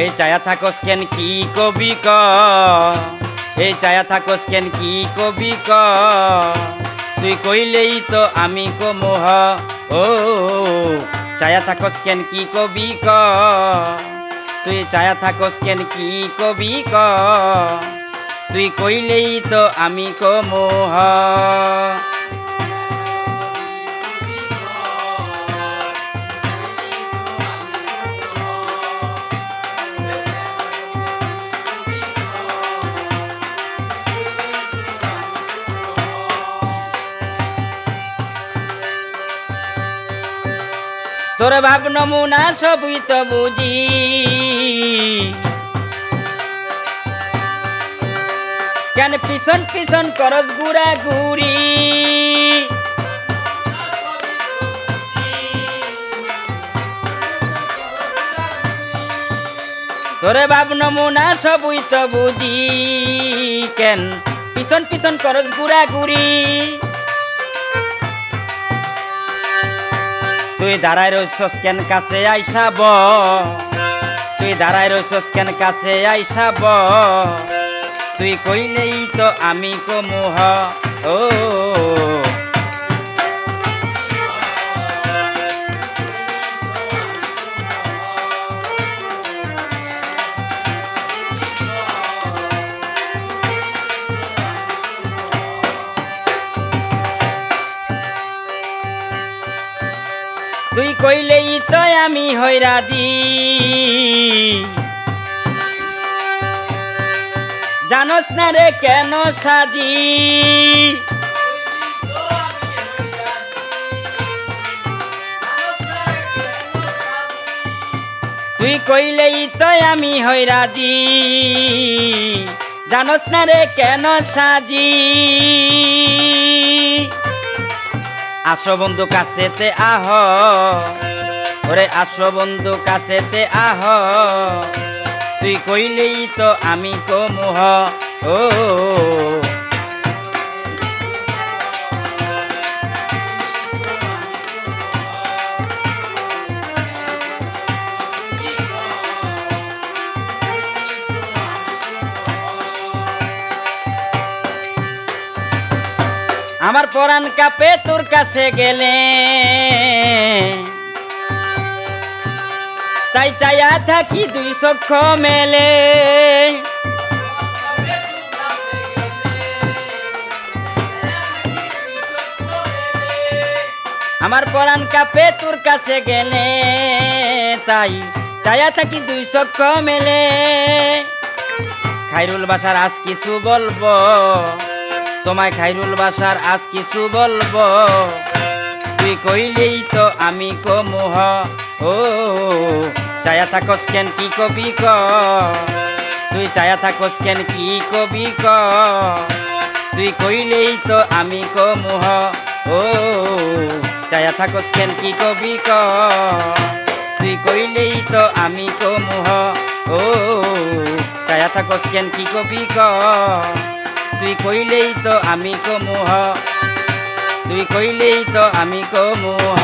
এই চায়া থাকস কেন কি কবি ক, এই চায়া থাকস কেন কি কবি ক, তুই কইলেই তো আমি কমোহ। ও চায়া থাকস কেন কি কবি ক, তুই চায়া থাকস কেন কি কবি ক, তুই কইলেই তো আমি কমোহ। তোর ভাব নমুনা সবই তো বুঝি, কেন পিছন পিছন করস গুড়া গুড়ি। তোরে ভাব নমুনা সবই তো বুঝি, কেন পিছন পিছন করস গুড়া গুড়ি। তুই দাঁড়ায় রইছস কেন কাছে আইসা ব, তুই দাঁড়ায় রইছস কেন কাছে আইসা ব, তুই কইলেই তো আমি কমুহ। ও তুই কইলেই তো আমি হই রাজি, জানোস না রে কেন সাজি। তুই কইলেই তো আমি হই রাজি, জানোস না রে কেন সাজি। আসো বন্ধু কাছেতে আহ, ওরে আসো বন্ধু কাছেতে আহ, তুই কইলেই তো আমি কমুহ। ও আমার পরাণ কাপে তোর কাছে গেলে, তাই চাইয়া থাকি দুই চক্ষ মেলে। আমার পরাণ কাপে তোর কাছে গেলে, তাই চাইয়া থাকি দুই চক্ষ মেলে। খাইরুল বাসার আজ কিছু বলবো, তোমায় খাইরুল বাসার আজ কিছু বলবো, তুই কইলেই তো আমি কমুহ। ও চায়া থাকস কেন কি কবি ক, তুই চায়া থাকস কেন কি কবি ক, তুই কইলেই তো আমি কমুহ। ও চায়া থাকস কেন কি কবি ক, তুই কইলেই তো আমি কমুহ। ও চায়া থাকস কেন কি কবি ক, তুই কইলেই তো আমি কমুহ, তুই কইলেই তো আমি কমুহ।